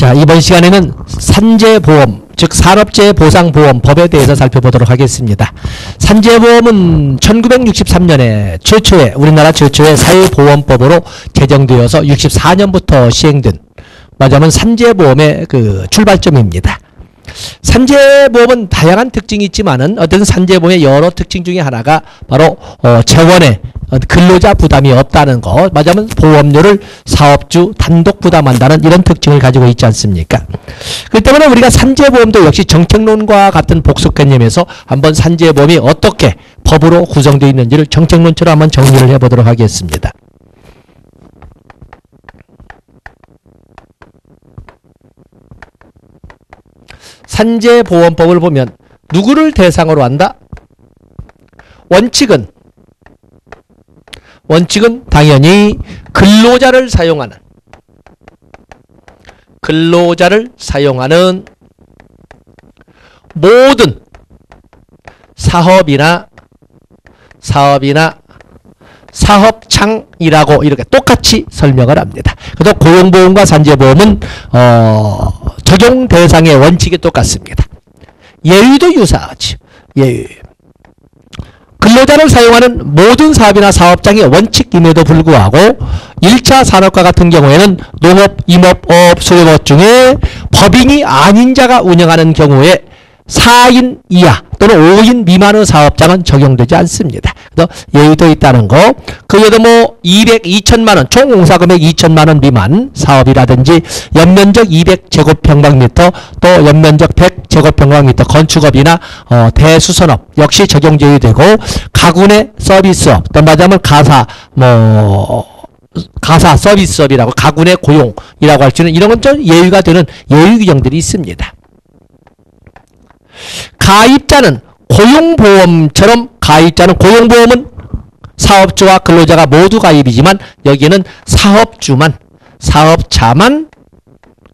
자, 이번 시간에는 산재보험, 즉 산업재해보상보험법에 대해서 살펴보도록 하겠습니다. 산재보험은 1963년에 최초의 우리나라 최초의 사회보험법으로 개정되어서 64년부터 시행된, 말하자면 산재보험의 그 출발점입니다. 산재보험은 다양한 특징이 있지만은 어떤 산재보험의 여러 특징 중에 하나가 바로 재원에 근로자 부담이 없다는 거, 말하자면 보험료를 사업주 단독 부담한다는 이런 특징을 가지고 있지 않습니까? 그렇기 때문에 우리가 산재보험도 역시 정책론과 같은 복수 개념에서 한번 산재보험이 어떻게 법으로 구성되어 있는지를 정책론처럼 한번 정리를 해보도록 하겠습니다. 산재보험법을 보면 누구를 대상으로 한다? 원칙은 당연히 근로자를 사용하는 모든 사업이나 사업장이라고 이렇게 똑같이 설명을 합니다. 그래서 고용보험과 산재보험은 적용 대상의 원칙이 똑같습니다. 예외도 유사하죠. 예외. 근로자를 사용하는 모든 사업이나 사업장의 원칙임에도 불구하고 1차 산업과 같은 경우에는 농업, 임업, 어업, 소유업 중에 법인이 아닌 자가 운영하는 경우에 4인 이하 또는 5인 미만의 사업장은 적용되지 않습니다. 그래서 예외도 있다는 거. 그 외에도 뭐 2천만원, 총 공사금액 2천만원 미만 사업이라든지 연면적 200제곱평방미터 또 연면적 100제곱평방미터 건축업이나 대수선업 역시 적용 제외되고, 가구 내 서비스업, 또 말하자면 가사 서비스업이라고 가구 내 고용이라고 할 수 있는 이런 건 좀 예외가 되는 예외 규정들이 있습니다. 가입자는 고용보험처럼 고용보험은 사업주와 근로자가 모두 가입이지만 여기에는 사업자만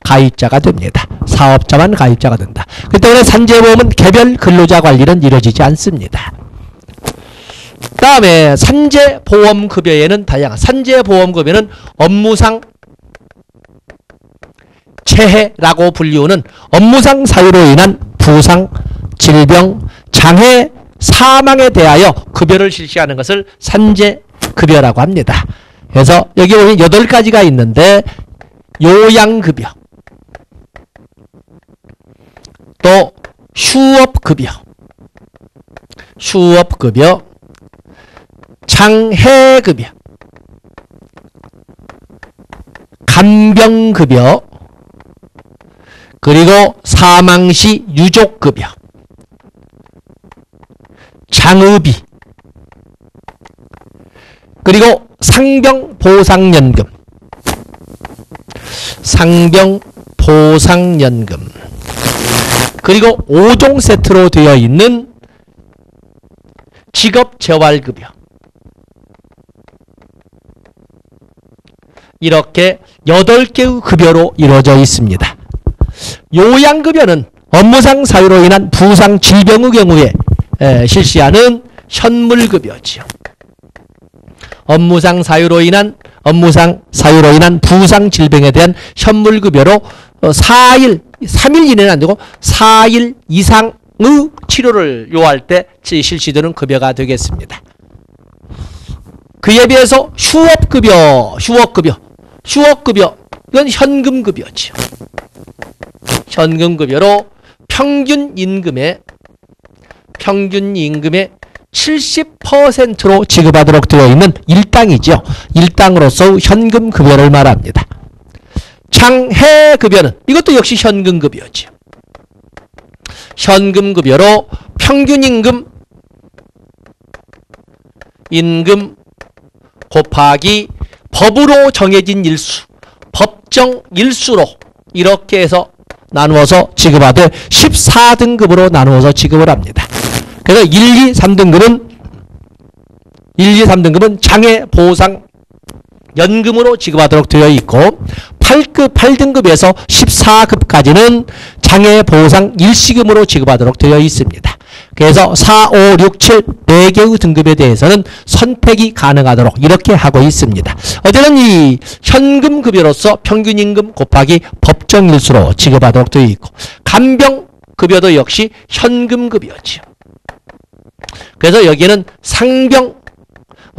가입자가 됩니다. 사업자만 가입자가 된다. 그렇기 때문에 산재보험은 개별 근로자 관리는 이루어지지 않습니다. 그 다음에 산재보험급여에는 다양한 산재보험급여는 업무상 재해라고 불리우는 업무상 사유로 인한 부상, 질병, 장애, 사망에 대하여 급여를 실시하는 것을 산재급여라고 합니다. 그래서 여기 보면 8가지가 있는데 요양급여, 또 휴업급여, 장해급여, 간병급여, 그리고 사망시 유족급여, 장의비, 그리고 상병보상연금, 그리고 5종 세트로 되어 있는 직업재활급여, 이렇게 8개의 급여로 이루어져 있습니다. 요양급여는 업무상 사유로 인한 부상, 질병의 경우에 실시하는 현물급여지요. 업무상 사유로 인한 부상, 질병에 대한 현물급여로 3일 이내는 안 되고 4일 이상의 치료를 요할 때 실시되는 급여가 되겠습니다. 그에 비해서 휴업급여, 이건 현금급여지요. 현금급여로 평균 임금의 70%로 지급하도록 되어 있는 일당이죠. 일당으로서 현금급여를 말합니다. 장해급여는 이것도 역시 현금급여죠. 현금급여로 평균 임금 곱하기 법으로 정해진 일수, 법정 일수로 이렇게 해서 나누어서 지급하되 14등급으로 나누어서 지급을 합니다. 그래서 1, 2, 3등급은 장애보상 연금으로 지급하도록 되어 있고 8등급에서 14급까지는 장애보상 일시금으로 지급하도록 되어 있습니다. 그래서 4, 5, 6, 7 4개의 등급에 대해서는 선택이 가능하도록 이렇게 하고 있습니다. 어제는 이 현금급여로서 평균임금 곱하기 법정일수로 지급하도록 되어 있고 간병급여도 역시 현금급여지요. 그래서 여기에는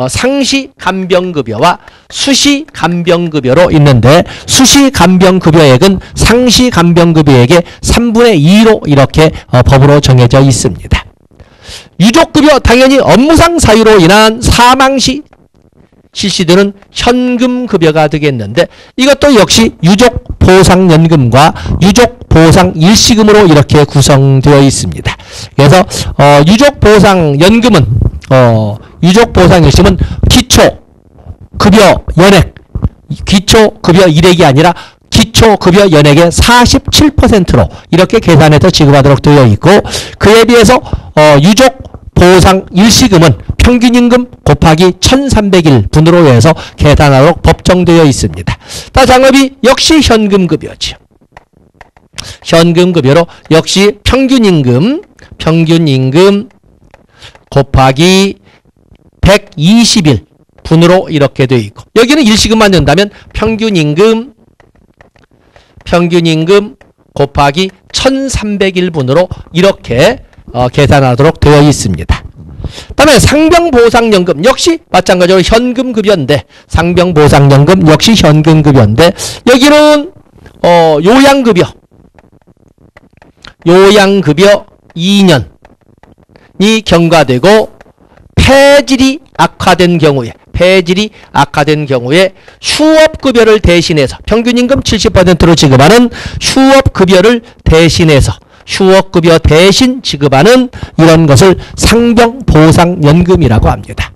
상시 간병급여와 수시 간병급여로 있는데 수시 간병급여액은 상시 간병급여액의 3분의 2로 이렇게 법으로 정해져 있습니다. 유족급여 당연히 업무상 사유로 인한 사망 시 실시되는 현금급여가 되겠는데 이것도 역시 유족보상연금과 유족보상일시금으로 이렇게 구성되어 있습니다. 그래서 유족보상연금은 유족보상일시금은 기초급여 연액 기초급여 일액이 아니라 기초급여 연액의 47%로 이렇게 계산해서 지급하도록 되어 있고 그에 비해서 유족보상일시금은 평균임금 곱하기 1300일 분으로 해서 계산하도록 법정되어 있습니다. 다장업이 역시 현금급여죠. 현금급여로 역시 평균임금 곱하기 120일 분으로 이렇게 되어 있고 여기는 일시금만 넣는다면 평균임금 곱하기 1300일 분으로 이렇게 계산하도록 되어 있습니다. 다음에 상병보상연금 역시 마찬가지로 현금급여인데 상병보상연금 역시 현금급여인데 여기는 요양급여 2년이 경과되고 폐질이 악화된 경우에 휴업급여를 대신해서 평균임금 70%로 지급하는 휴업급여를 대신해서 휴업급여 대신 지급하는 이런 것을 상병보상연금이라고 합니다.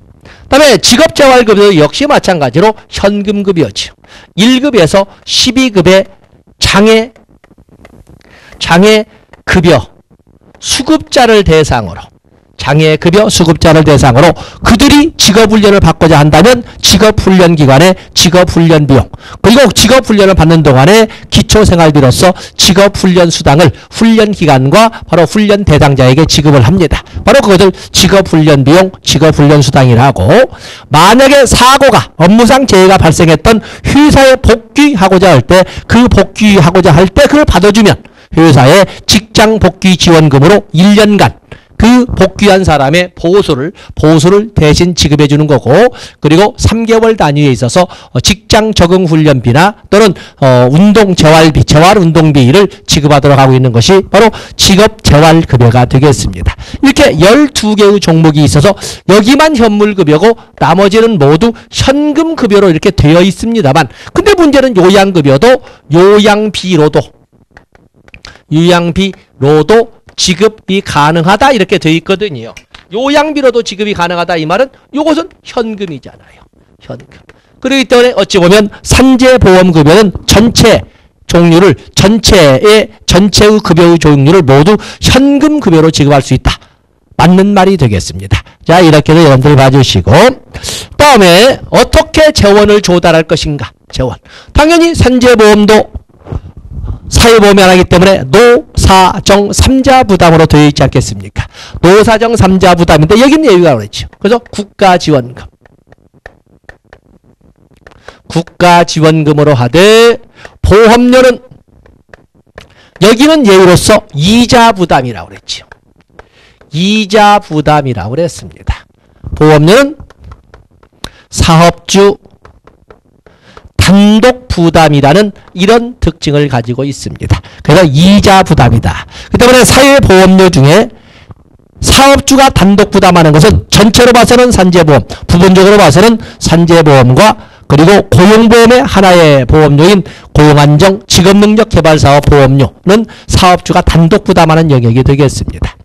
다음에 직업재활급여도 역시 마찬가지로 현금급여죠. 1급에서 12급의 장애급여 수급자를 대상으로 그들이 직업훈련을 받고자 한다면 직업훈련기관의 직업훈련비용 그리고 직업훈련을 받는 동안에 기초생활비로서 직업훈련수당을 훈련기관과 바로 훈련 대상자에게 지급을 합니다. 바로 그것을 직업훈련비용, 직업훈련수당이라 하고 만약에 사고가 업무상 재해가 발생했던 회사에 복귀하고자 할 때 그걸 받아주면 회사의 직장복귀지원금으로 1년간 그 복귀한 사람의 보수를 대신 지급해 주는 거고 그리고 3개월 단위에 있어서 직장 적응 훈련비나 또는 재활운동비를 지급하도록 하고 있는 것이 바로 직업재활급여가 되겠습니다. 이렇게 12개의 종목이 있어서 여기만 현물급여고 나머지는 모두 현금급여로 이렇게 되어 있습니다만 근데 문제는 요양비로도 지급이 가능하다 이렇게 되어 있거든요. 요양비로도 지급이 가능하다 이 말은 요것은 현금이잖아요. 현금. 그렇기 때문에 어찌 보면 산재보험급여는 전체의 급여의 종류를 모두 현금급여로 지급할 수 있다. 맞는 말이 되겠습니다. 자 이렇게도 여러분들 봐주시고 다음에 어떻게 재원을 조달할 것인가. 재원. 당연히 산재보험도 사회보험이 하기 때문에 노사정 3자 부담으로 되어 있지 않겠습니까? 노사정 3자 부담인데 여기는 예외가 그랬죠. 그래서 국가지원금으로 하되 보험료는 여기는 예외로서 이자 부담이라고 그랬죠. 이자 부담이라고 그랬습니다. 보험료는 사업주 단독 부담이라는 이런 특징을 가지고 있습니다. 그래서 이자 부담이다. 그 때문에 사회보험료 중에 사업주가 단독 부담하는 것은 전체로 봐서는 산재보험, 부분적으로 봐서는 산재보험과 그리고 고용보험의 하나의 보험료인 고용안정 직업능력개발사업 보험료는 사업주가 단독 부담하는 영역이 되겠습니다.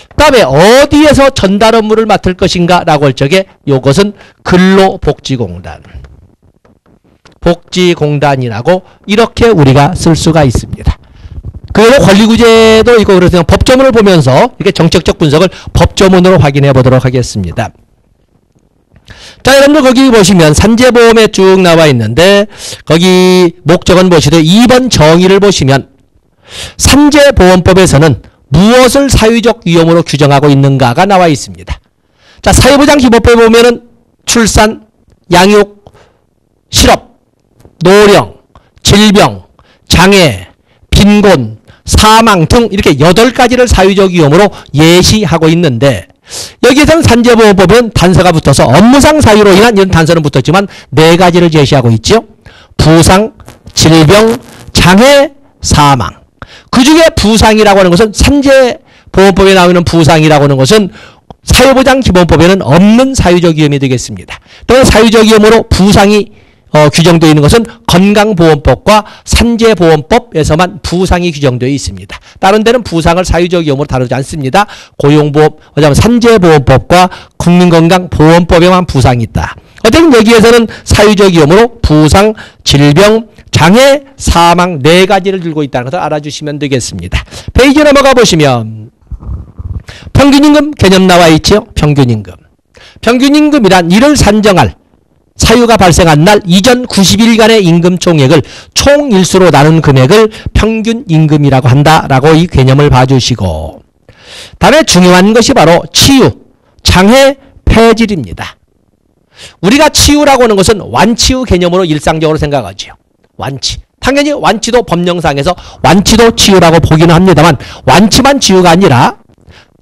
그 다음에 어디에서 전달 업무를 맡을 것인가 라고 할 적에 이것은 복지공단이라고 이렇게 우리가 쓸 수가 있습니다. 그리고 권리구제도 있고 그래서 법조문을 보면서 이렇게 정책적 분석을 법조문으로 확인해 보도록 하겠습니다. 자 여러분들 거기 보시면 산재보험에 쭉 나와 있는데 거기 목적은 보시되 2번 정의를 보시면 산재보험법에서는 무엇을 사유적 위험으로 규정하고 있는가가 나와 있습니다. 자, 사회보장기본법에 보면은 출산, 양육, 실업, 노령, 질병, 장애, 빈곤, 사망 등 이렇게 8가지를 사유적 위험으로 예시하고 있는데 여기에서는 산재보험법에는 단서가 붙어서 업무상 사유로 인한 이런 단서는 붙었지만 4가지를 제시하고 있죠. 부상, 질병, 장애, 사망. 그 중에 부상이라고 하는 것은 산재보험법에 나오는 부상이라고 하는 것은 사회보장기본법에는 없는 사유적 위험이 되겠습니다. 또한 사유적 위험으로 부상이 규정되어 있는 것은 건강보험법과 산재보험법에서만 부상이 규정되어 있습니다. 다른 데는 부상을 사유적 위험으로 다루지 않습니다. 고용보험, 산재보험법과 국민건강보험법에만 부상이 있다. 어쨌든 여기에서는 사유적 위험으로 부상, 질병, 장애, 사망 4가지를 들고 있다는 것을 알아주시면 되겠습니다. 페이지 넘어가 보시면 평균임금 개념 나와 있죠. 평균임금. 평균임금이란 이를 산정할 사유가 발생한 날 이전 90일간의 임금 총액을 총일수로 나눈 금액을 평균임금이라고 한다라고 이 개념을 봐주시고 다음에 중요한 것이 바로 치유, 장애, 폐질입니다. 우리가 치유라고 하는 것은 완치유 개념으로 일상적으로 생각하죠. 완치. 당연히 완치도 법령상에서 완치도 치유라고 보기는 합니다만 완치만 치유가 아니라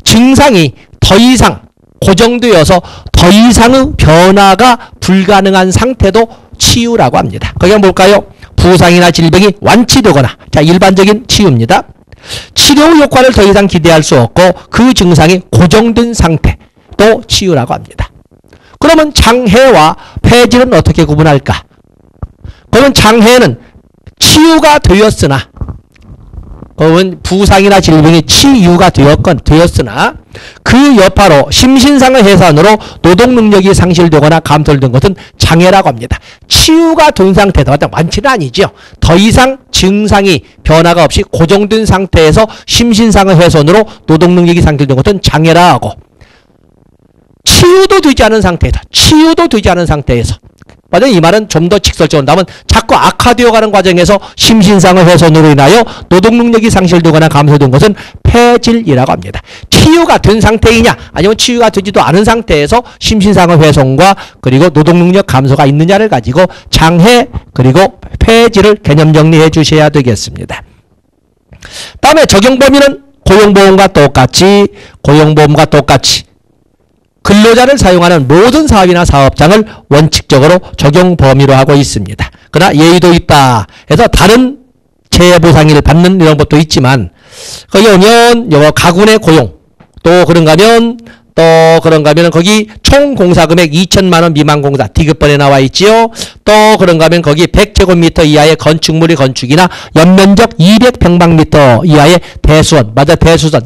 증상이 더 이상 고정되어서 더 이상의 변화가 불가능한 상태도 치유라고 합니다. 거기 한번 볼까요? 부상이나 질병이 완치되거나 자 일반적인 치유입니다. 치료 효과를 더 이상 기대할 수 없고 그 증상이 고정된 상태도 치유라고 합니다. 그러면 장애와 폐질은 어떻게 구분할까? 그러면 장애는 치유가 되었으나 그러면 부상이나 질병이 치유가 되었으나 그 여파로 심신상의 해산으로 노동능력이 상실되거나 감소된 것은 장애라고 합니다. 치유가 된 상태다. 완치는 아니죠. 더 이상 증상이 변화가 없이 고정된 상태에서 심신상의 훼손으로 노동능력이 상실된 것은 장애라 하고 치유도 되지 않은 상태에서 만약 이 말은 좀 더 직설적으로 나면 자꾸 악화되어 가는 과정에서 심신상의 훼손으로 인하여 노동능력이 상실되거나 감소된 것은 폐질이라고 합니다. 치유가 된 상태이냐 아니면 치유가 되지도 않은 상태에서 심신상의 훼손과 그리고 노동능력 감소가 있느냐를 가지고 장애 그리고 폐질을 개념 정리해 주셔야 되겠습니다. 다음에 적용 범위는 고용보험과 똑같이 근로자를 사용하는 모든 사업이나 사업장을 원칙적으로 적용 범위로 하고 있습니다. 그러나 예의도 있다 해서 다른 재해보상을 받는 이런 것도 있지만 거기 오면 가군의 고용 또 그런가 하면 거기 총 공사금액 2천만 원 미만 공사 디귿번에 나와 있지요. 또 그런가 하면 거기 100제곱미터 이하의 건축물의 건축이나 연면적 200평방미터 이하의 대수원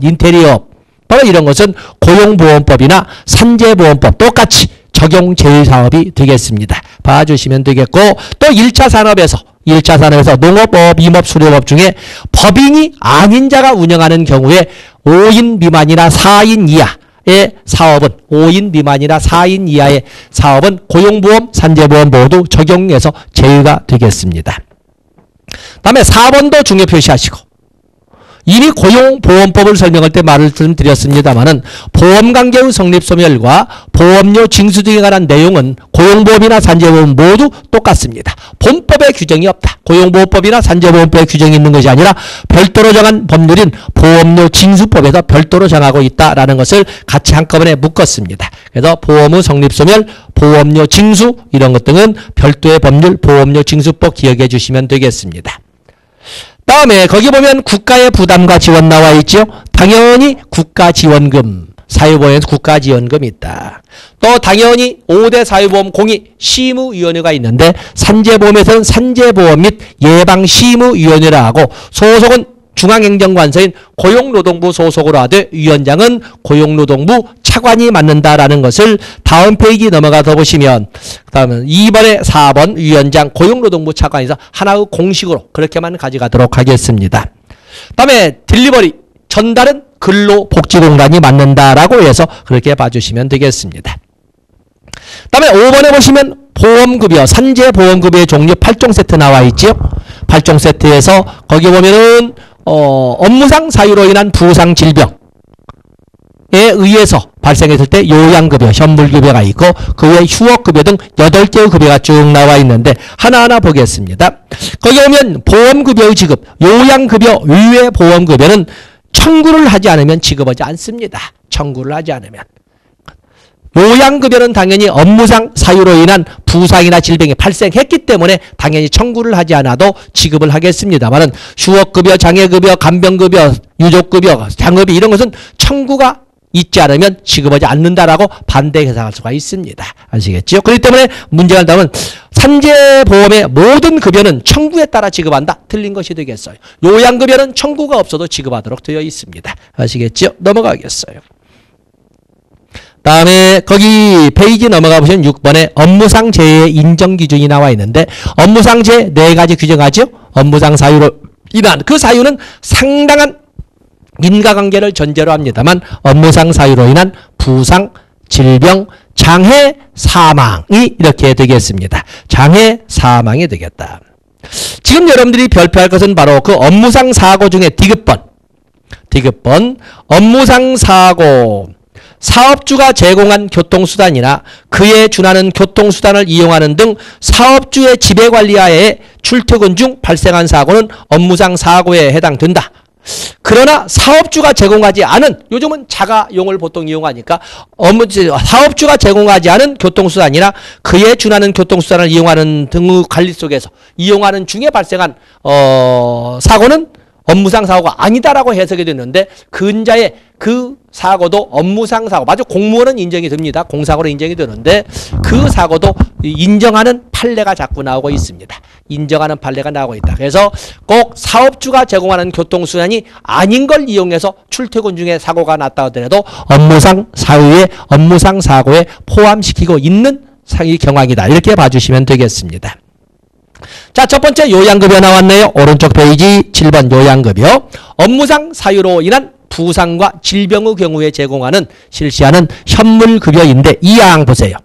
인테리어 바로 이런 것은 고용보험법이나 산재보험법 똑같이 적용 제휴사업이 되겠습니다. 봐주시면 되겠고 또 1차 산업에서 농업업, 임업, 수료업 중에 법인이 아닌 자가 운영하는 경우에 5인 미만이나 4인 이하의 사업은 고용보험, 산재보험 모두 적용해서 제휴가 되겠습니다. 다음에 4번도 중요 표시하시고 이미 고용보험법을 설명할 때 말을 드렸습니다마는 보험관계의 성립소멸과 보험료 징수 등에 관한 내용은 고용보험이나 산재보험 모두 똑같습니다. 본법에 규정이 없다. 고용보험법이나 산재보험법에 규정이 있는 것이 아니라 별도로 정한 법률인 보험료 징수법에서 별도로 정하고 있다라는 것을 같이 한꺼번에 묶었습니다. 그래서 보험의 성립소멸, 보험료 징수 이런 것 등은 별도의 법률 보험료 징수법 기억해 주시면 되겠습니다. 다음에 거기 보면 국가의 부담과 지원 나와 있죠. 당연히 국가지원금, 사회보험에서 국가지원금이 있다. 또 당연히 5대 사회보험 공의 심의위원회가 있는데 산재보험에서는 산재보험 및 예방심의위원회라 하고 소속은 중앙행정관서인 고용노동부 소속으로 하되 위원장은 고용노동부 차관이 맡는다라는 것을 다음 페이지 넘어가서 보시면 그다음에 2번에 4번 위원장 고용노동부 차관에서 하나의 공식으로 그렇게만 가져가도록 하겠습니다. 다음에 딜리버리 전달은 근로복지공단이 맡는다라고 해서 그렇게 봐주시면 되겠습니다. 다음에 5번에 보시면 보험급여, 산재보험급여의 종류 8종 세트 나와 있죠. 8종 세트에서 거기 보면은 업무상 사유로 인한 부상 질병 에 의해서 발생했을 때 요양급여, 현물급여가 있고 그 외에 휴업급여 등 8개의 급여가 쭉 나와 있는데 하나하나 보겠습니다. 거기 보면 보험급여의 지급, 요양급여 위외 보험급여는 청구를 하지 않으면 지급하지 않습니다. 청구를 하지 않으면. 요양급여는 당연히 업무상 사유로 인한 부상이나 질병이 발생했기 때문에 당연히 청구를 하지 않아도 지급을 하겠습니다만은 휴업급여, 장애급여, 간병급여, 유족급여, 장급이 이런 것은 청구가 있지 않으면 지급하지 않는다라고 반대 해석할 수가 있습니다. 아시겠죠? 그렇기 때문에 문제가 된다면 산재보험의 모든 급여는 청구에 따라 지급한다. 틀린 것이 되겠어요. 요양급여는 청구가 없어도 지급하도록 되어 있습니다. 아시겠죠? 넘어가겠어요. 다음에 거기 페이지 넘어가 보시면 6번에 업무상 재해 인정 기준이 나와 있는데 업무상 재해 4가지 규정하죠. 업무상 사유로 인한 그 사유는 상당한 인과관계를 전제로 합니다만 업무상 사유로 인한 부상, 질병, 장애, 사망이 이렇게 되겠습니다. 장애, 사망이 되겠다. 지금 여러분들이 별표할 것은 바로 그 업무상 사고 중에 디귿번 업무상 사고 사업주가 제공한 교통수단이나 그에 준하는 교통수단을 이용하는 등 사업주의 지배관리하에 출퇴근 중 발생한 사고는 업무상 사고에 해당된다. 그러나 사업주가 제공하지 않은 요즘은 자가용을 보통 이용하니까 사업주가 제공하지 않은 교통수단이나 그에 준하는 교통수단을 이용하는 등의 관리 속에서 이용하는 중에 발생한 사고는 업무상 사고가 아니다라고 해석이 됐는데 근자의 그 사고도 업무상 사고 맞아 공무원은 인정이 됩니다. 공사고로 인정이 되는데 그 사고도 인정하는 판례가 자꾸 나오고 있습니다. 인정하는 판례가 나오고 있다. 그래서 꼭 사업주가 제공하는 교통수단이 아닌 걸 이용해서 출퇴근 중에 사고가 났다 하더라도 업무상 사유에 업무상 사고에 포함시키고 있는 상위 경황이다. 이렇게 봐주시면 되겠습니다. 자, 첫 번째 요양급여 나왔네요. 오른쪽 페이지 7번 요양급여. 업무상 사유로 인한 부상과 질병의 경우에 제공하는 실시하는 현물급여인데 이 항 보세요.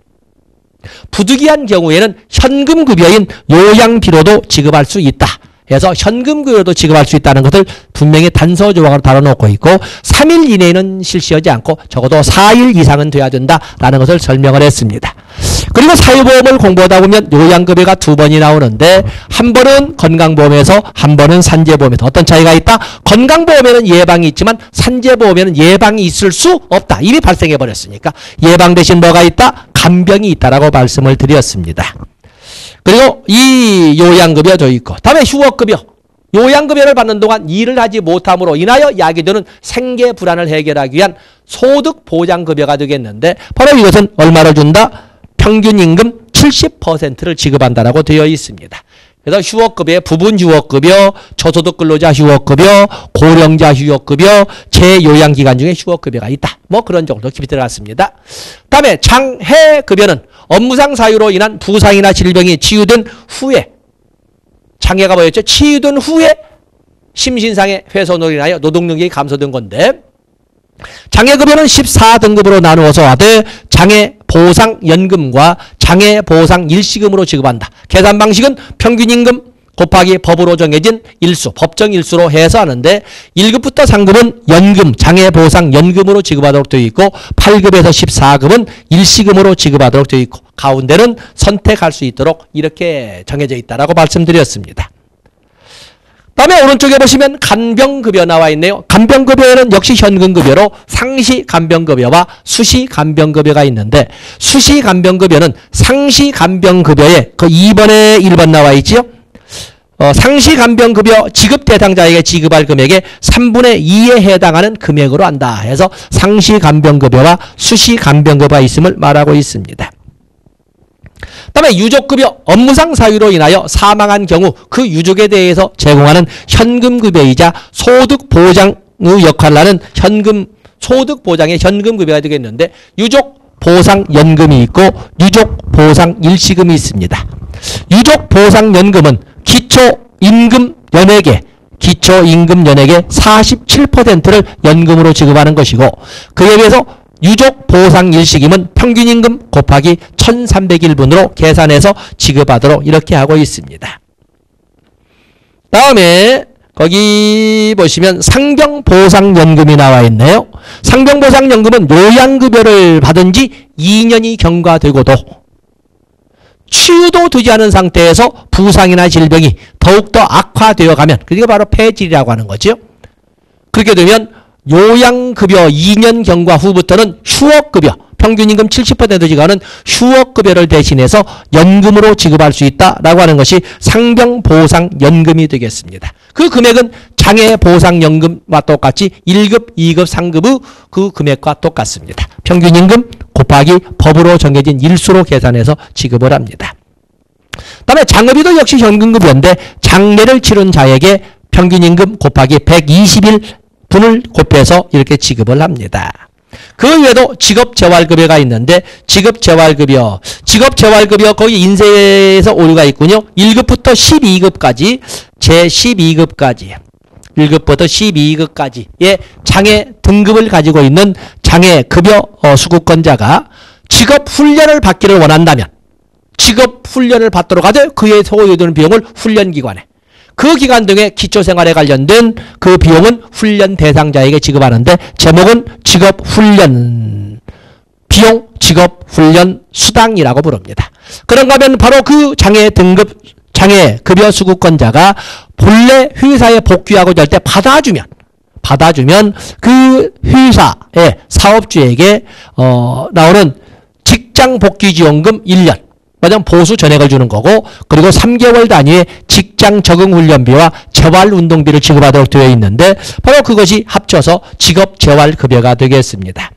부득이한 경우에는 현금급여인 요양비로도 지급할 수 있다. 그래서 현금급여도 지급할 수 있다는 것을 분명히 단서 조항으로 다뤄놓고 있고 3일 이내에는 실시하지 않고 적어도 4일 이상은 돼야 된다라는 것을 설명을 했습니다. 그리고 사유보험을 공부하다 보면 요양급여가 2번이 나오는데 한 번은 건강보험에서 한 번은 산재보험에서 어떤 차이가 있다? 건강보험에는 예방이 있지만 산재보험에는 예방이 있을 수 없다. 이미 발생해버렸으니까 예방 대신 뭐가 있다? 간병이 있다라고 말씀을 드렸습니다. 그리고 이 요양급여도 있고 다음에 휴업급여. 요양급여를 받는 동안 일을 하지 못함으로 인하여 야기되는 생계불안을 해결하기 위한 소득보장급여가 되겠는데 바로 이것은 얼마를 준다? 평균임금 70%를 지급한다라고 되어 있습니다. 그래서 휴업급여, 부분휴업급여, 저소득근로자 휴업급여, 고령자 휴업급여, 재요양기간 중에 휴업급여가 있다. 뭐 그런 정도 깊이 들어갔습니다. 다음에 장해급여는 업무상 사유로 인한 부상이나 질병이 치유된 후에 장애가 뭐였죠? 치유된 후에 심신상의 훼손으로 인하여 노동력이 감소된 건데 장애급여는 14등급으로 나누어서 하되 장애보상연금과 장애보상일시금으로 지급한다. 계산 방식은 평균임금 곱하기 법으로 정해진 일수, 법정 일수로 해서 하는데 1급부터 3급은 연금, 장애보상연금으로 지급하도록 되어 있고 8급에서 14급은 일시금으로 지급하도록 되어 있고 가운데는 선택할 수 있도록 이렇게 정해져 있다라고 말씀드렸습니다. 다음에 오른쪽에 보시면 간병급여 나와 있네요. 간병급여에는 역시 현금급여로 상시간병급여와 수시간병급여가 있는데 수시간병급여는 상시간병급여에 그 2번에 1번 나와 있지요. 상시간병급여 지급 대상자에게 지급할 금액의 3분의 2에 해당하는 금액으로 한다 해서 상시간병급여와 수시간병급여가 있음을 말하고 있습니다. 다음에 유족급여, 업무상 사유로 인하여 사망한 경우 그 유족에 대해서 제공하는 현금급여이자 소득보장의 역할을 하는 소득보장의 현금급여가 되겠는데 유족보상연금이 있고 유족보상일시금이 있습니다. 유족보상연금은 기초임금연액의 47%를 연금으로 지급하는 것이고 그에 비해서 유족보상일시금은 평균임금 곱하기 1301분으로 계산해서 지급하도록 이렇게 하고 있습니다. 다음에 거기 보시면 상병보상연금이 나와 있네요. 상병보상연금은 요양급여를 받은 지 2년이 경과되고도 치유도 되지 않은 상태에서 부상이나 질병이 더욱더 악화되어 가면, 그게 바로 폐질이라고 하는 거죠. 그렇게 되면 요양급여 2년 경과 후부터는 휴업급여, 평균임금 70% 지가는 휴업급여를 대신해서 연금으로 지급할 수 있다라고 하는 것이 상병보상연금이 되겠습니다. 그 금액은 장애보상연금과 똑같이 1급, 2급, 3급의 그 금액과 똑같습니다. 평균임금 곱하기 법으로 정해진 일수로 계산해서 지급을 합니다. 다음에 장의비도 역시 현금급여인데 장례를 치른 자에게 평균임금 곱하기 120일분을 곱해서 이렇게 지급을 합니다. 그 외에도 직업재활급여가 있는데 직업재활급여 거기 인쇄에서 오류가 있군요. 1급부터 12급까지 제12급까지 1급부터 12급까지의 장애 등급을 가지고 있는 장애급여 수급권자가 직업훈련을 받기를 원한다면 직업훈련을 받도록 하되 그에 소요되는 비용을 훈련기관에 그 기간 등의 기초생활에 관련된 그 비용은 훈련 대상자에게 지급하는데 제목은 직업훈련 비용 직업훈련 수당이라고 부릅니다. 그런가 하면 바로 그 장애 등급 장애급여 수급권자가 본래 회사에 복귀하고자 할 때 받아주면 그 회사의 사업주에게 나오는 직장복귀지원금 1년 마냥 보수 전액을 주는 거고, 그리고 3개월 단위의 직장 적응 훈련비와 재활 운동비를 지급하도록 되어 있는데 바로 그것이 합쳐서 직업 재활 급여가 되겠습니다.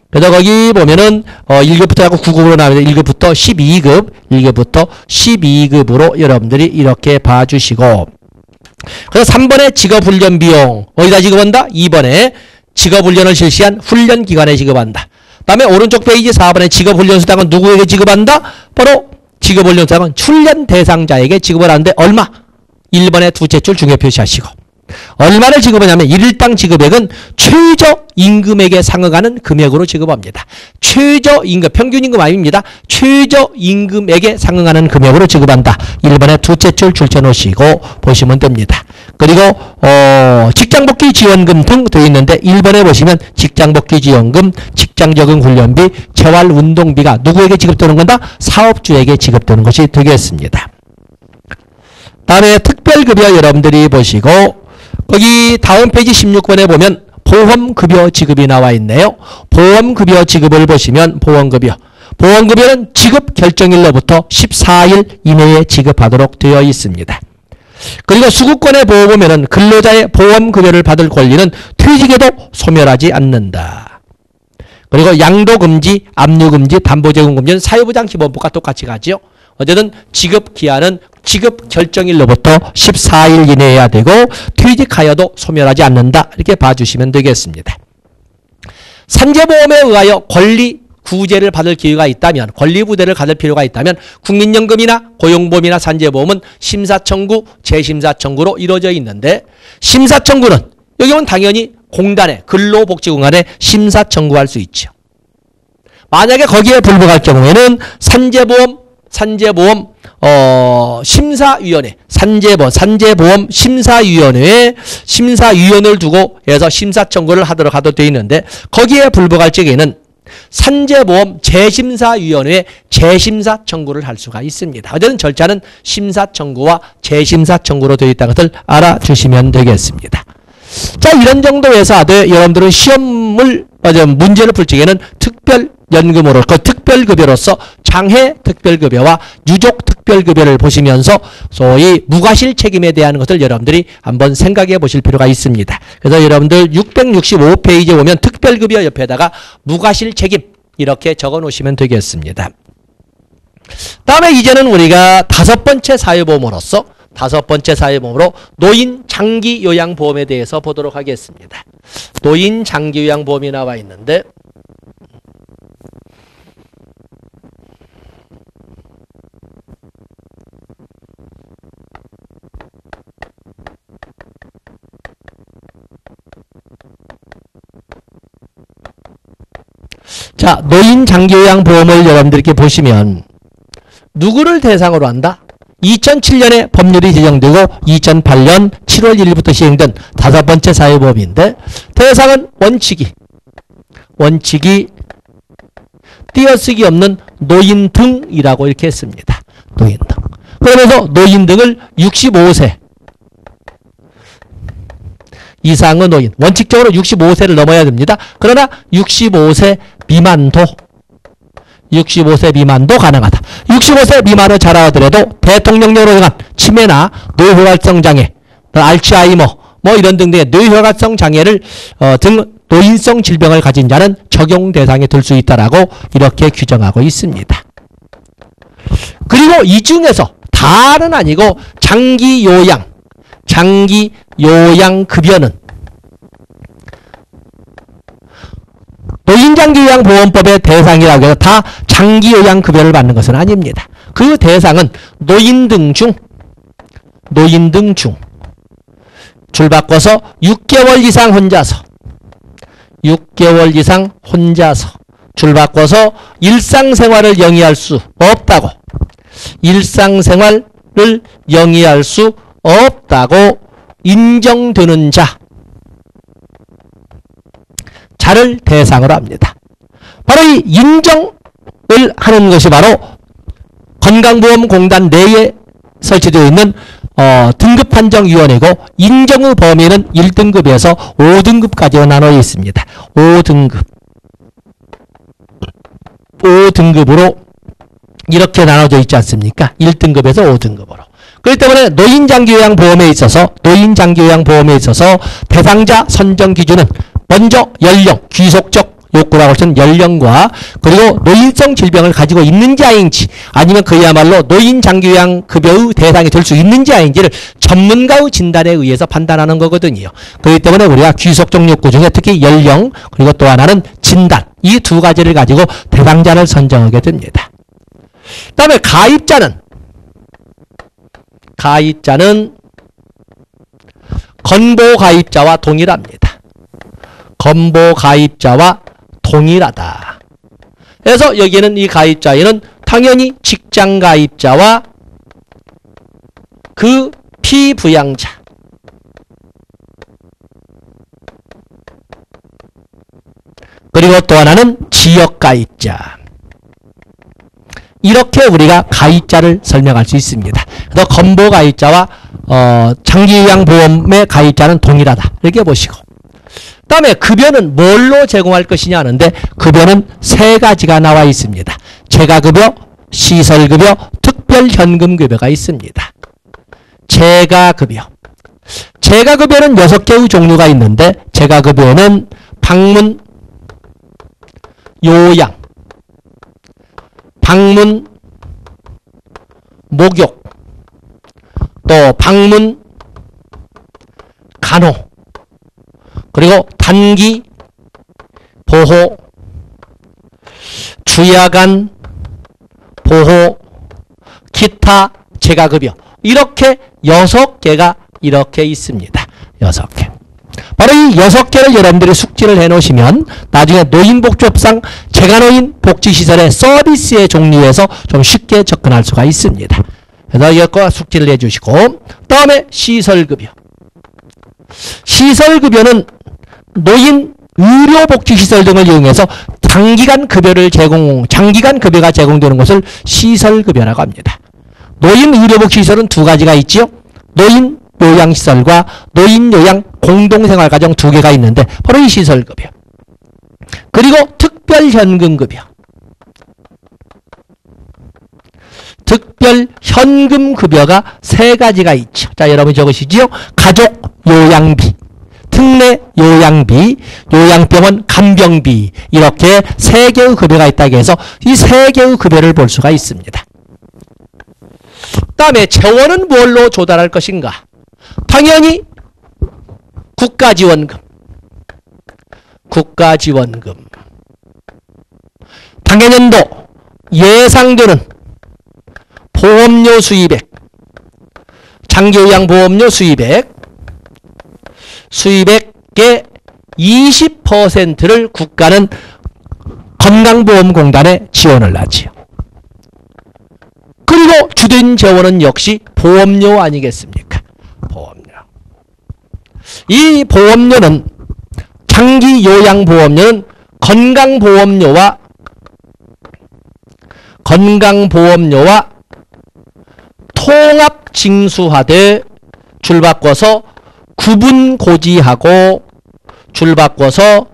그래서 거기 보면은 1급부터 하고 9급으로 나오는데 1급부터 12급으로 여러분들이 이렇게 봐주시고, 그래서 3번에 직업훈련 비용 어디다 지급한다? 2번에 직업훈련을 실시한 훈련기관에 지급한다. 다음에 오른쪽 페이지 4번에 직업훈련수당은 누구에게 지급한다? 바로 직업훈련수당은 훈련 대상자에게 지급을 하는데 얼마? 1번에 두째 줄 중요 표시하시고, 얼마를 지급하냐면 일일당 지급액은 최저임금액에 상응하는 금액으로 지급합니다. 최저임금, 평균임금 아닙니다. 최저임금액에 상응하는 금액으로 지급한다. 1번에 두째 줄 줄쳐놓으시고 보시면 됩니다. 그리고 직장복귀 지원금 등 되어 있는데 1번에 보시면 직장복귀 지원금, 직장적응훈련비, 재활운동비가 누구에게 지급되는 건다? 사업주에게 지급되는 것이 되겠습니다. 다음에 특별급여 여러분들이 보시고, 거기 다음 페이지 16번에 보면 보험급여 지급이 나와 있네요. 보험급여 지급을 보시면 보험급여는 지급 결정일로부터 14일 이내에 지급하도록 되어 있습니다. 그리고 수급권에 보면은 근로자의 보험급여를 받을 권리는 퇴직에도 소멸하지 않는다. 그리고 양도금지, 압류금지, 담보제공금지는 사회보장기본법과 똑같이 가죠. 어쨌든 지급기한은 지급 결정일로부터 14일 이내에 해야 되고 퇴직하여도 소멸하지 않는다. 이렇게 봐주시면 되겠습니다. 산재보험에 의하여 권리 구제를 받을 기회가 있다면, 권리부대를 가질 필요가 있다면 국민연금이나 고용보험이나 산재보험은 심사청구, 재심사청구로 이루어져 있는데, 심사청구는 여기 보면 당연히 공단에, 근로복지공단에 심사청구할 수 있죠. 만약에 거기에 불복할 경우에는 산재보험 심사위원회, 산재보험 심사위원회에 심사위원을 두고 해서 심사청구를 하도록 되어 있는데, 거기에 불복할 적에는 산재보험 재심사위원회에 재심사 청구를 할 수가 있습니다. 어쨌든 절차는 심사청구와 재심사 청구로 되어 있다는 것을 알아주시면 되겠습니다. 자, 이런 정도에서 여러분들은 시험을 문제를 풀 적에는 특별연금으로 그 특별급여로서 장애 특별급여와 유족 특별급여를 보시면서 소위 무과실 책임에 대한 것을 여러분들이 한번 생각해 보실 필요가 있습니다. 그래서 여러분들 665페이지에 보면 특별급여 옆에다가 무과실 책임 이렇게 적어 놓으시면 되겠습니다. 다음에 이제는 우리가 다섯 번째 사회보험으로 노인 장기요양보험에 대해서 보도록 하겠습니다. 노인 장기요양보험이 나와 있는데, 자, 노인 장기요양보험을 여러분들께 보시면 누구를 대상으로 한다? 2007년에 법률이 제정되고 2008년 7월 1일부터 시행된 5번째 사회보험인데 대상은 원칙이 띄어쓰기 없는 노인 등이라고 이렇게 했습니다. 노인 등. 그러면서 노인 등을 65세 이상의 노인, 원칙적으로 65세를 넘어야 됩니다. 그러나 65세 미만도 가능하다. 65세 미만을 자라더라도 대통령령으로 정한 치매나 뇌혈관성 장애, 알츠하이머 이런 등등의 뇌혈관성 장애를 등 노인성 질병을 가진 자는 적용 대상에 들 수 있다라고 이렇게 규정하고 있습니다. 그리고 이 중에서 다는 아니고 장기 요양급여는 노인장기요양보험법의 대상이라고 해서 다 장기요양급여를 받는 것은 아닙니다. 그 대상은 노인 등 중 줄 바꿔서 6개월 이상 혼자서 줄 바꿔서 일상생활을 영위할 수 없다고 인정되는 자를 대상으로 합니다. 바로 이 인정을 하는 것이 바로 건강보험공단 내에 설치되어 있는 등급판정위원회고 인정의 범위는 1등급에서 5등급까지로 나눠 있습니다. 5등급으로 이렇게 나눠져 있지 않습니까? 1등급에서 5등급으로. 그렇기 때문에 노인장기요양보험에 있어서 대상자 선정 기준은 먼저 연령, 귀속적 욕구라고 하는 연령과 그리고 노인성 질병을 가지고 있는지 아닌지 아니면 그야말로 노인장기요양급여의 대상이 될 수 있는지 아닌지를 전문가의 진단에 의해서 판단하는 거거든요. 그렇기 때문에 우리가 귀속적 욕구 중에 특히 연령 그리고 또 하나는 진단 이 두 가지를 가지고 대상자를 선정하게 됩니다. 그 다음에 가입자는 건보가입자와 동일합니다. 동일하다. 그래서 여기에는 이 가입자에는 당연히 직장가입자와 그 피부양자 그리고 또 하나는 지역가입자 이렇게 우리가 가입자를 설명할 수 있습니다. 그래서 건보가입자와 장기요양보험의 가입자는 동일하다. 이렇게 보시고 그 다음에 급여는 뭘로 제공할 것이냐 하는데 급여는 세 가지가 나와 있습니다. 재가급여, 시설급여, 특별현금급여가 있습니다. 재가급여는 6개의 종류가 있는데 재가급여는 방문, 요양, 방문, 목욕, 또 방문, 간호, 그리고 단기, 보호, 주야간, 보호, 기타, 재가급여 이렇게 6개가 이렇게 있습니다. 6개. 바로 이 6개를 여러분들이 숙지를 해놓으시면 나중에 노인복지법상 재가노인 복지시설의 서비스의 종류에서 좀 쉽게 접근할 수가 있습니다. 그래서 이것과 숙지를 해주시고 다음에 시설급여. 시설급여는 노인 의료복지시설 등을 이용해서 장기간 급여가 제공되는 것을 시설급여라고 합니다. 노인 의료복지시설은 두 가지가 있지요. 노인 요양시설과 노인요양 공동생활가정 2개가 있는데 바로 이 시설급여. 그리고 특별현금급여. 특별현금급여가 3가지가 있죠. 자, 여러분 적으시지요. 가족요양비, 특례요양비, 요양병원 간병비 이렇게 3개의 급여가 있다고 해서 이 3개의 급여를 볼 수가 있습니다. 그 다음에 재원은 뭘로 조달할 것인가? 당연히 국가지원금. 당해년도 예상되는 보험료 수입액, 장기요양보험료 수입액의 20%를 국가는 건강보험공단에 지원을 하지요. 그리고 주된 재원은 역시 보험료 아니겠습니까? 보험료. 이 보험료는 장기요양보험료는 건강보험료와 통합징수하되 줄바꿔서 구분고지하고 줄바꿔서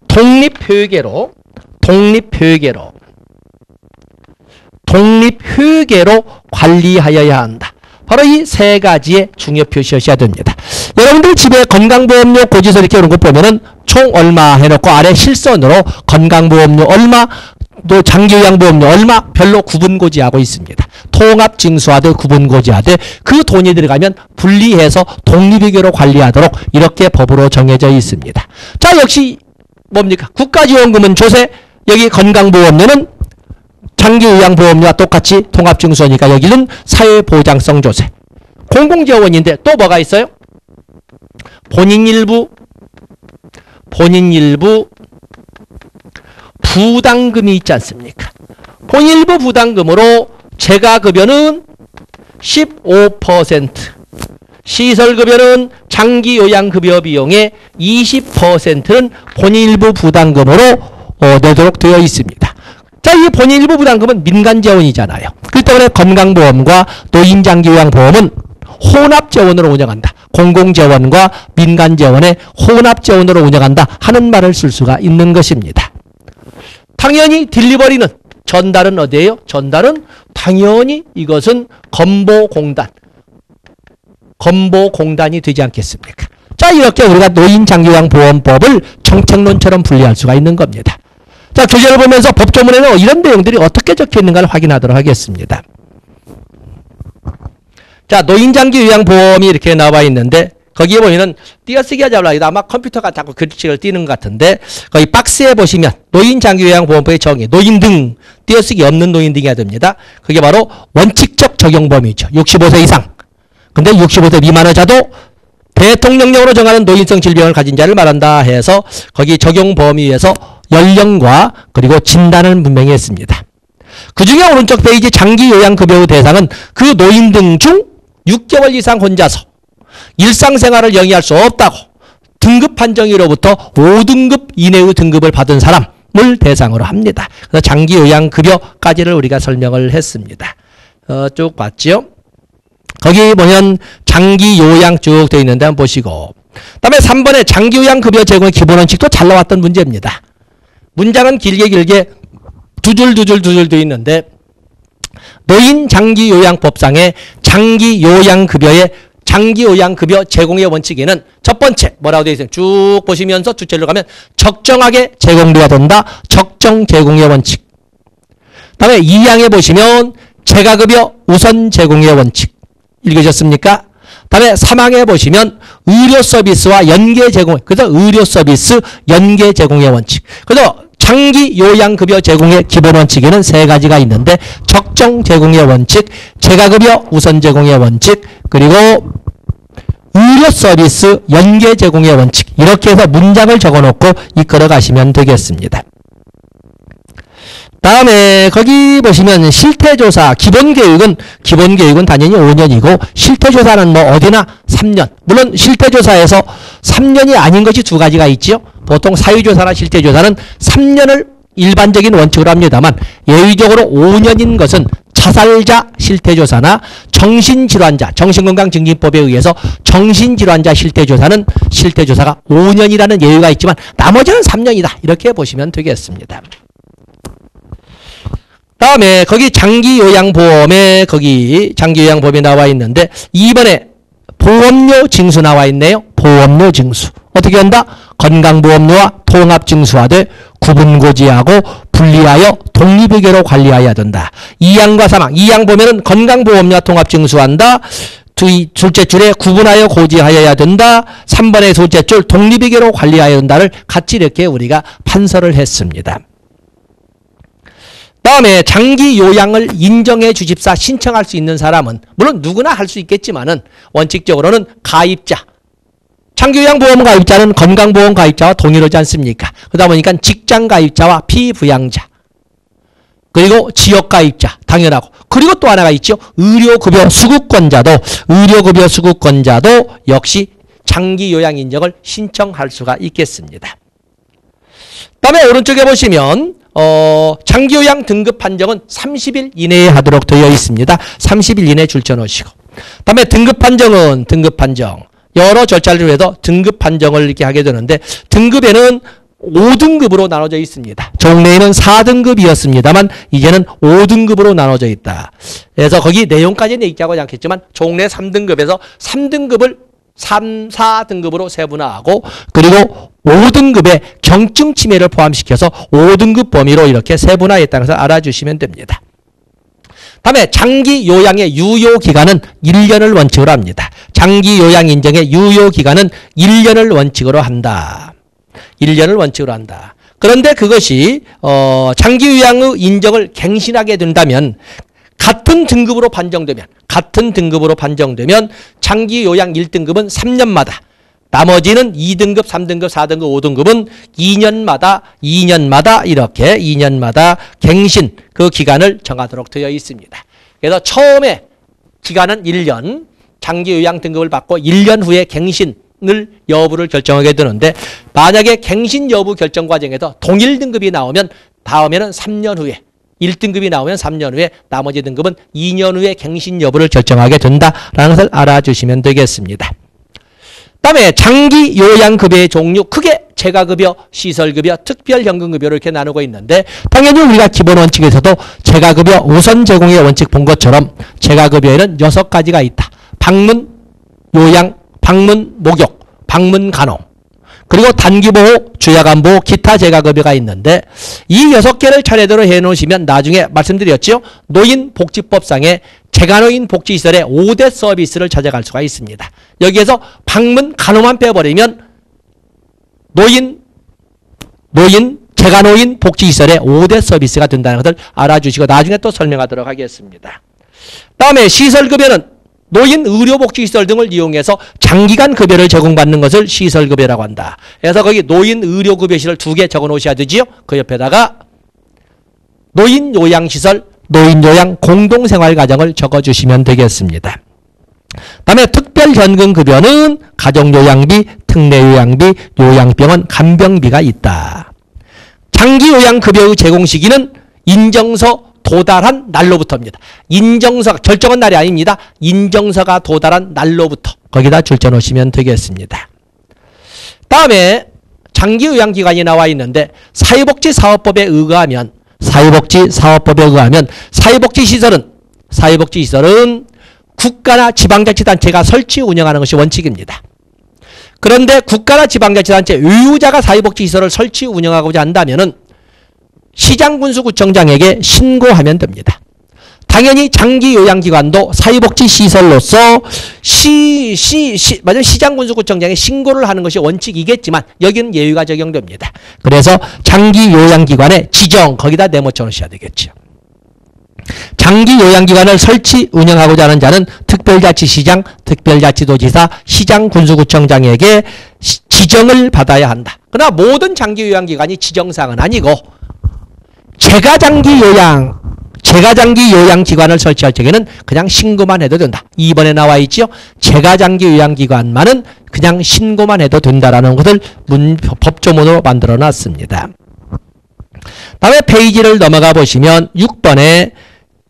독립회계로 관리하여야 한다. 바로 이 세 가지의 중요 표시하셔야 됩니다. 여러분들 집에 건강보험료 고지서 이렇게 오는 거 보면은 총 얼마 해놓고 아래 실선으로 건강보험료 얼마, 또 장기요양보험료 얼마 별로 구분고지하고 있습니다. 통합징수하되 구분고지하되 그 돈이 들어가면 분리해서 독립회계로 관리하도록 이렇게 법으로 정해져 있습니다. 자, 역시 뭡니까? 국가지원금은 조세, 여기 건강보험료는 장기요양보험료와 똑같이 통합징수하니까 여기는 사회보장성 조세. 공공재원인데 또 뭐가 있어요? 본인일부 부담금이 있지 않습니까? 본인일부 부담금으로 재가급여는 15%, 시설급여는 장기요양급여 비용의 20%는 본인일부 부담금으로 내도록 되어 있습니다. 자, 이 본인일부 부담금은 민간재원이잖아요. 그렇기 때문에 건강보험과 노인장기요양보험은 혼합재원으로 운영한다. 공공재원과 민간재원의 혼합재원으로 운영한다 하는 말을 쓸 수가 있는 것입니다. 당연히 딜리버리는, 전달은 어디예요? 전달은 당연히 이것은 건보공단이 되지 않겠습니까? 자, 이렇게 우리가 노인장기요양보험법을 정책론처럼 분리할 수가 있는 겁니다. 자, 교재를 보면서 법조문에는 이런 내용들이 어떻게 적혀 있는가를 확인하도록 하겠습니다. 자, 노인장기요양보험이 이렇게 나와 있는데 거기에 보면은 띄어쓰기 하자고 아마 컴퓨터가 자꾸 글씨를 띄는 것 같은데 거기 박스에 보시면 노인장기요양보험법의 정의, 노인 등 띄어쓰기 없는 노인 등이 됩니다. 그게 바로 원칙적 적용 범위죠. 65세 이상. 근데 65세 미만의자도 대통령령으로 정하는 노인성 질병을 가진 자를 말한다 해서 거기 적용 범위에서 연령과 그리고 진단을 분명히 했습니다. 그 중에 오른쪽 페이지 장기요양급여 대상은 그 노인 등 중 6개월 이상 혼자서 일상생활을 영위할 수 없다고 등급 판정위로부터 5등급 이내의 등급을 받은 사람을 대상으로 합니다. 그래서 장기요양급여까지를 우리가 설명을 했습니다. 쭉 봤죠? 거기 보면 장기요양 쭉 되어 있는데 한번 보시고, 그 다음에 3번에 장기요양급여 제공의 기본원칙도 잘 나왔던 문제입니다. 문장은 길게 두 줄 되어 있는데 노인장기요양법상의 장기요양급여 제공의 원칙에는 첫 번째 뭐라고 되어 있어요? 쭉 보시면서 주체로 가면 적정하게 제공돼야 된다. 적정 제공의 원칙. 다음에 2항에 보시면 재가급여 우선 제공의 원칙. 읽으셨습니까? 다음에 3항에 보시면 의료 서비스와 연계 제공. 그래서 의료 서비스 연계 제공의 원칙. 그래서 장기 요양급여 제공의 기본 원칙에는 세 가지가 있는데 적정 제공의 원칙, 재가급여 우선 제공의 원칙, 그리고 의료 서비스 연계 제공의 원칙. 이렇게 해서 문장을 적어놓고 이끌어 가시면 되겠습니다. 다음에 거기 보시면 실태조사 기본교육은 당연히 5년이고 실태조사는 뭐 어디나 3년. 물론 실태조사에서 3년이 아닌 것이 두 가지가 있죠. 보통 사유조사나 실태조사는 3년을 일반적인 원칙으로 합니다만 예외적으로 5년인 것은 자살자 실태조사나 정신질환자, 정신건강증진법에 의해서 정신질환자 실태조사가 5년이라는 예외가 있지만 나머지는 3년이다. 이렇게 보시면 되겠습니다. 다음에 거기 장기요양보험에 장기요양보험이 나와 있는데 2번에 보험료 징수 나와 있네요. 보험료 징수. 어떻게 한다? 건강보험료와 통합징수하되 구분고지하고 분리하여 독립회계로 관리해야 된다. 2항과 3항. 2항 보면은 건강보험료와 통합징수한다. 둘째 줄에 구분하여 고지하여야 된다. 3번의 둘째 줄 독립회계로 관리해야 된다를 같이 이렇게 우리가 판서를 했습니다. 다음에 장기요양을 인정해 주십사 신청할 수 있는 사람은 물론 누구나 할 수 있겠지만은 원칙적으로는 가입자. 장기요양보험 가입자는 건강보험 가입자와 동일하지 않습니까? 그러다 보니까 직장가입자와 피부양자. 그리고 지역가입자 당연하고 그리고 또 하나가 있죠. 의료급여 수급권자도 역시 장기 요양 인정을 신청할 수가 있겠습니다. 다음에 오른쪽에 보시면 장기 요양 등급 판정은 30일 이내에 하도록 되어 있습니다. 30일 이내에 줄쳐 놓으시고 다음에 등급 판정 여러 절차를 위해서 등급 판정을 이렇게 하게 되는데 등급에는 5등급으로 나눠져 있습니다. 종래에는 4등급이었습니다만 이제는 5등급으로 나눠져 있다. 그래서 거기 내용까지는 얘기하지 않겠지만 종래 3등급에서 3등급을 3, 4등급으로 세분화하고 그리고 5등급의 경증 치매를 포함시켜서 5등급 범위로 이렇게 세분화했다는 것을 알아주시면 됩니다. 다음에 장기 요양의 유효 기간은 1년을 원칙으로 합니다. 장기 요양 인정의 유효 기간은 1년을 원칙으로 한다. 1년을 원칙으로 한다. 그런데 그것이 장기 요양의 인정을 갱신하게 된다면 같은 등급으로 판정되면 장기 요양 1등급은 3년마다 나머지는 2등급, 3등급, 4등급, 5등급은 2년마다 이렇게 2년마다 갱신 그 기간을 정하도록 되어 있습니다. 그래서 처음에 기간은 1년, 장기 요양 등급을 받고 1년 후에 갱신을 여부를 결정하게 되는데 만약에 갱신 여부 결정 과정에서 동일 등급이 나오면 다음에는 3년 후에 1등급이 나오면 3년 후에 나머지 등급은 2년 후에 갱신 여부를 결정하게 된다라는 것을 알아주시면 되겠습니다. 다음에 장기 요양급여의 종류 크게 재가급여, 시설급여, 특별현금급여로 이렇게 나누고 있는데 당연히 우리가 기본 원칙에서도 재가급여 우선 제공의 원칙 본 것처럼 재가급여에는 6가지가 있다. 방문, 요양, 방문, 목욕, 방문, 간호 그리고 단기보호, 주야간보호, 기타 재가급여가 있는데 이 6개를 차례대로 해놓으시면 나중에 말씀드렸죠. 노인복지법상의 재가노인 복지시설의 5대 서비스를 찾아갈 수가 있습니다. 여기에서 방문, 간호만 빼버리면 재가노인 복지시설의 5대 서비스가 된다는 것을 알아주시고 나중에 또 설명하도록 하겠습니다. 다음에 시설급여는 노인 의료복지시설 등을 이용해서 장기간 급여를 제공받는 것을 시설급여라고 한다. 그래서 거기 노인 의료급여시설 2개 적어 놓으셔야 되지요. 그 옆에다가 노인요양시설, 노인요양 공동생활가정을 적어주시면 되겠습니다. 다음에 특별현금급여는 가족요양비, 특례요양비, 요양병원 간병비가 있다. 장기요양급여의 제공 시기는 인정서 도달한 날로부터입니다. 인정서 결정한 날이 아닙니다. 인정서가 도달한 날로부터 거기다 줄쳐 놓으시면 되겠습니다. 다음에 장기요양기관이 나와 있는데 사회복지사업법에 의하면 사회복지시설은 국가나 지방자치단체가 설치 운영하는 것이 원칙입니다. 그런데 국가나 지방자치단체 의무자가 사회복지시설을 설치 운영하고자 한다면은 시장군수구청장에게 신고하면 됩니다. 당연히 장기요양기관도 사회복지시설로서 시장군수구청장에 신고를 하는 것이 원칙이겠지만 여기는 예외가 적용됩니다. 그래서 장기요양기관의 지정 거기다 내모쳐 놓으셔야 되겠죠. 장기요양기관을 설치 운영하고자 하는 자는 특별자치시장, 특별자치도지사, 시장군수구청장에게 지정을 받아야 한다. 그러나 모든 장기요양기관이 지정사항은 아니고 제가 장기요양기관을 설치할 적에는 그냥 신고만 해도 된다. 2번에 나와 있죠. 제가 장기요양기관만은 그냥 신고만 해도 된다라는 것을 법조문으로 만들어 놨습니다. 다음에 페이지를 넘어가 보시면 6번에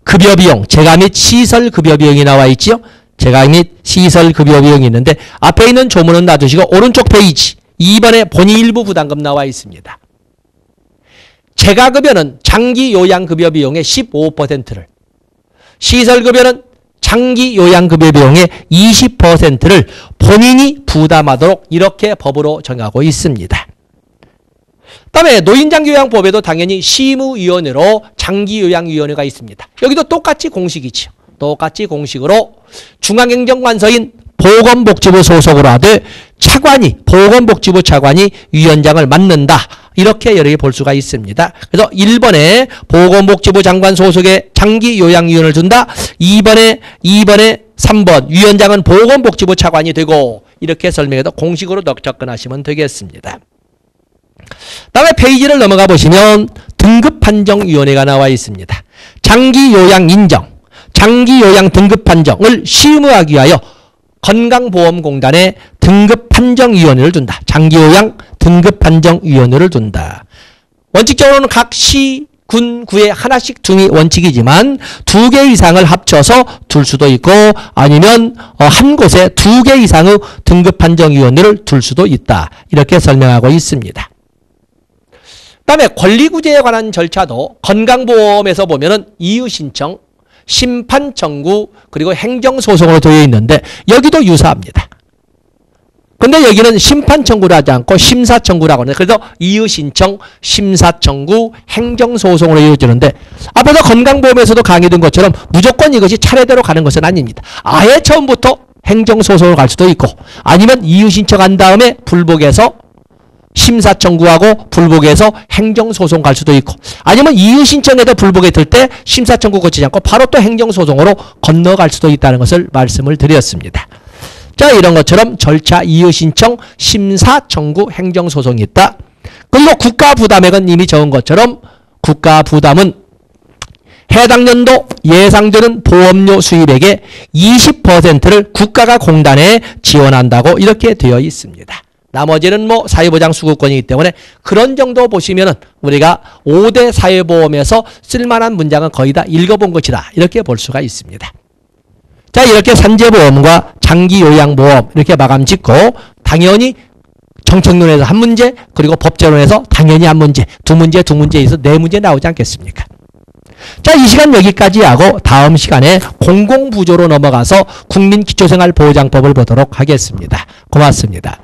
급여비용, 재가 및 시설 급여비용이 나와 있죠. 재가 및 시설 급여비용이 있는데 앞에 있는 조문은 놔두시고 오른쪽 페이지 2번에 본의 일부 부담금 나와 있습니다. 재가급여는 장기요양급여 비용의 15%를, 시설급여는 장기요양급여 비용의 20%를 본인이 부담하도록 이렇게 법으로 정하고 있습니다. 다음에 노인장기요양법에도 당연히 심의위원회로 장기요양위원회가 있습니다. 여기도 똑같이 공식이죠. 똑같이 공식으로 중앙행정관서인 보건복지부 소속으로 하되 보건복지부 차관이 위원장을 맡는다. 이렇게 여러 개 볼 수가 있습니다. 그래서 1번에 보건복지부 장관 소속의 장기요양위원을 준다. 2번에 3번 위원장은 보건복지부 차관이 되고 이렇게 설명해도 공식으로 접근하시면 되겠습니다. 다음에 페이지를 넘어가 보시면 등급판정위원회가 나와 있습니다. 장기요양 인정, 장기요양 등급판정을 심의하기 위하여 건강보험공단에 등급판정위원회를 둔다. 장기요양 등급판정위원회를 둔다. 원칙적으로는 각 시, 군, 구에 하나씩 둔이 원칙이지만 2개 이상을 합쳐서 둘 수도 있고 아니면 한 곳에 2개 이상의 등급판정위원회를 둘 수도 있다. 이렇게 설명하고 있습니다. 그다음에 권리구제에 관한 절차도 건강보험에서 보면은 이의신청, 심판청구 그리고 행정소송으로 되어 있는데 여기도 유사합니다. 근데 여기는 심판청구를 하지 않고 심사청구라고 하는데 그래서 이의신청, 심사청구, 행정소송으로 이루어지는데 앞에서 건강보험에서도 강의된 것처럼 무조건 이것이 차례대로 가는 것은 아닙니다. 아예 처음부터 행정소송으로 갈 수도 있고 아니면 이의신청한 다음에 불복해서 심사청구하고 불복해서 행정소송 갈 수도 있고 아니면 이의신청에도 불복했을 때 심사청구 거치지 않고 바로 또 행정소송으로 건너갈 수도 있다는 것을 말씀을 드렸습니다. 자, 이런 것처럼 절차, 이의신청, 심사청구, 행정소송이 있다. 그리고 국가부담액은 이미 적은 것처럼 국가부담은 해당 연도 예상되는 보험료 수입액의 20%를 국가가 공단에 지원한다고 이렇게 되어 있습니다. 나머지는 뭐 사회보장 수급권이기 때문에 그런 정도 보시면은 우리가 5대 사회보험에서 쓸만한 문장은 거의 다 읽어본 것이다. 이렇게 볼 수가 있습니다. 자, 이렇게 산재보험과 장기요양보험 이렇게 마감 짓고 당연히 정책론에서 한 문제 그리고 법제론에서 당연히 한 문제, 두 문제에서 네 문제 나오지 않겠습니까? 자, 이 시간 여기까지 하고 다음 시간에 공공부조로 넘어가서 국민기초생활보장법을 보도록 하겠습니다. 고맙습니다.